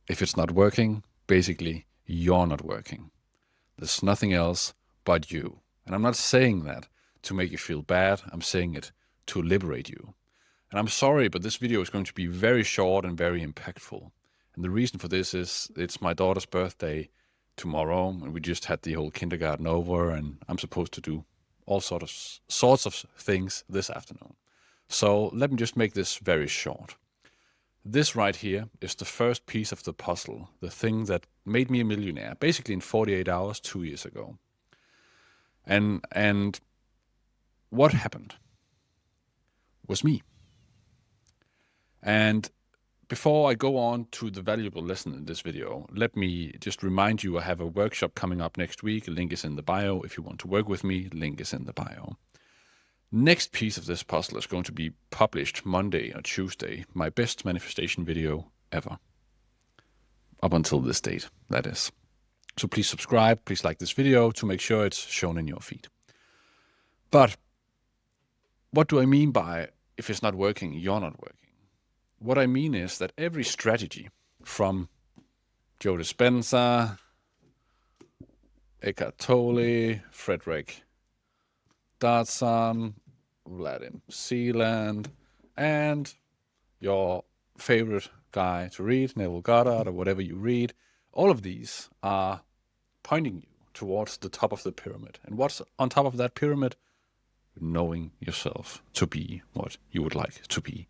If it's not working, basically, you're not working. There's nothing else but you. And I'm not saying that to make you feel bad. I'm saying it to liberate you. And I'm sorry, but this video is going to be very short and very impactful. And the reason for this is it's my daughter's birthday tomorrow, and we just had the whole kindergarten over, and I'm supposed to do all sorts of things this afternoon. So let me just make this very short. This right here is the first piece of the puzzle, the thing that made me a millionaire, basically in 48 hours, 2 years ago. And what happened was me. And before I go on to the valuable lesson in this video, let me just remind you I have a workshop coming up next week. Link is in the bio. If you want to work with me, link is in the bio. Next piece of this puzzle is going to be published Monday or Tuesday, my best manifestation video ever. Up until this date, that is. So please subscribe, please like this video to make sure it's shown in your feed. But what do I mean by if it's not working, you're not working? What I mean is that every strategy from Joe Dispenza, Eckhart Tolle, Frederick Dodson, Vladimir Sealand, and your favorite guy to read, Neville Goddard, or whatever you read, all of these are pointing you towards the top of the pyramid. And what's on top of that pyramid? Knowing yourself to be what you would like to be.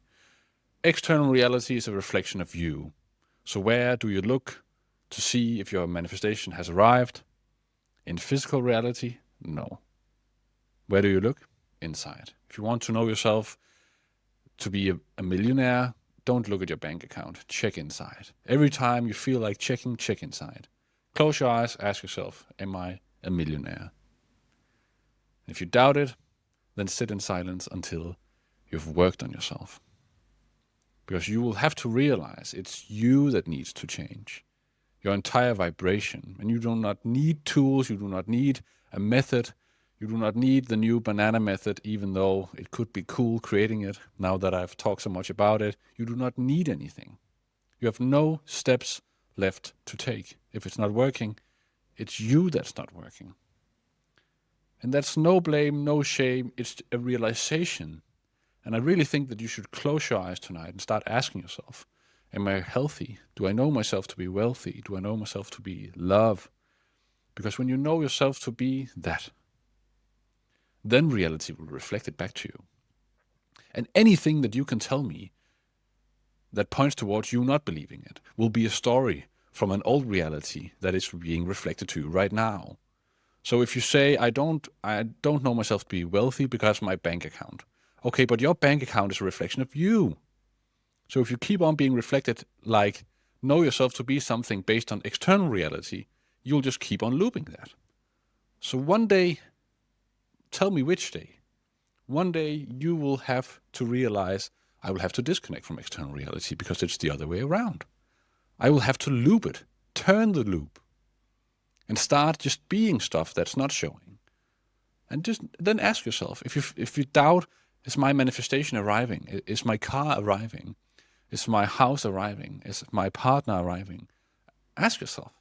External reality is a reflection of you. So where do you look to see if your manifestation has arrived? In physical reality? No. Where do you look? Inside. If you want to know yourself to be a millionaire, don't look at your bank account. Check inside. Every time you feel like checking, check inside. Close your eyes, ask yourself, am I a millionaire? If you doubt it, then sit in silence until you've worked on yourself. Because you will have to realize it's you that needs to change. Your entire vibration. And you do not need tools, you do not need a method, you do not need the new banana method, even though it could be cool creating it, now that I've talked so much about it. You do not need anything. You have no steps left to take. If it's not working, it's you that's not working. And that's no blame, no shame, it's a realization. And I really think that you should close your eyes tonight and start asking yourself, am I healthy? Do I know myself to be wealthy? Do I know myself to be love? Because when you know yourself to be that, then reality will reflect it back to you. And anything that you can tell me that points towards you not believing it will be a story from an old reality that is being reflected to you right now. So if you say, I don't know myself to be wealthy because of my bank account. Okay, but your bank account is a reflection of you. So if you keep on being reflected like know yourself to be something based on external reality, you'll just keep on looping that. So one day, tell me which day, one day you will have to realize I will have to disconnect from external reality because it's the other way around. I will have to loop it, turn the loop, and start just being stuff that's not showing. And just then ask yourself, if you doubt, is my manifestation arriving? Is my car arriving? Is my house arriving? Is my partner arriving? Ask yourself.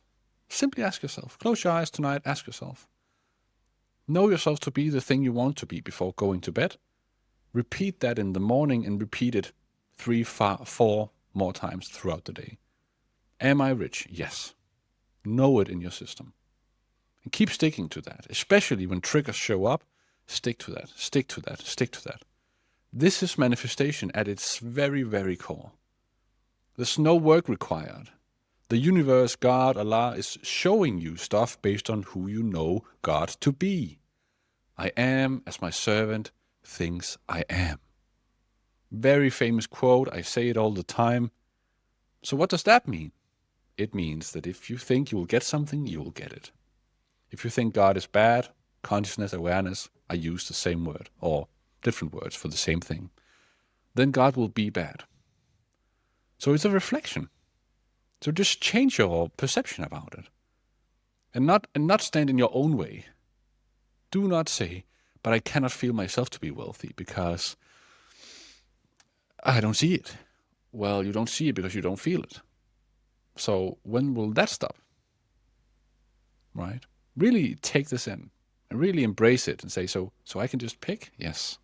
Simply ask yourself. Close your eyes tonight, ask yourself. Know yourself to be the thing you want to be before going to bed. Repeat that in the morning and repeat it 3, 4 more times throughout the day. Am I rich? Yes. Know it in your system. And keep sticking to that, especially when triggers show up. Stick to that, stick to that, stick to that. This is manifestation at its very, very core. There's no work required. The universe, God, Allah, is showing you stuff based on who you know God to be. I am as my servant thinks I am. Very famous quote. I say it all the time. So what does that mean? It means that if you think you will get something, you will get it. If you think God is bad, consciousness, awareness, I use the same word or different words for the same thing, then God will be bad. So it's a reflection. So just change your perception about it and not stand in your own way. Do not say, but I cannot feel myself to be wealthy because I don't see it. Well, you don't see it because you don't feel it. So when will that stop? Right? Really take this in and really embrace it and say, so I can just pick? Yes.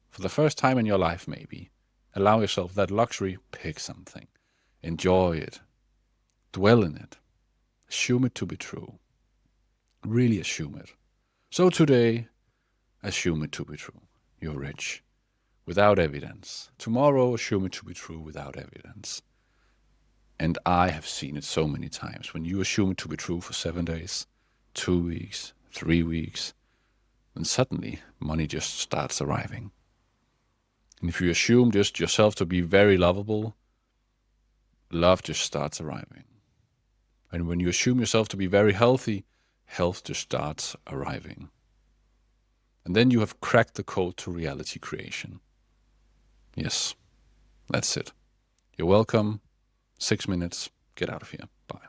For the first time in your life, maybe. Allow yourself that luxury, pick something. Enjoy it. Dwell in it. Assume it to be true. Really assume it. So today, assume it to be true. You're rich. Without evidence. Tomorrow, assume it to be true without evidence. And I have seen it so many times. When you assume it to be true for 7 days, 2 weeks, 3 weeks, then suddenly money just starts arriving. And if you assume just yourself to be very lovable, love just starts arriving. And when you assume yourself to be very healthy, health just starts arriving. And then you have cracked the code to reality creation. Yes, that's it. You're welcome. 6 minutes. Get out of here. Bye.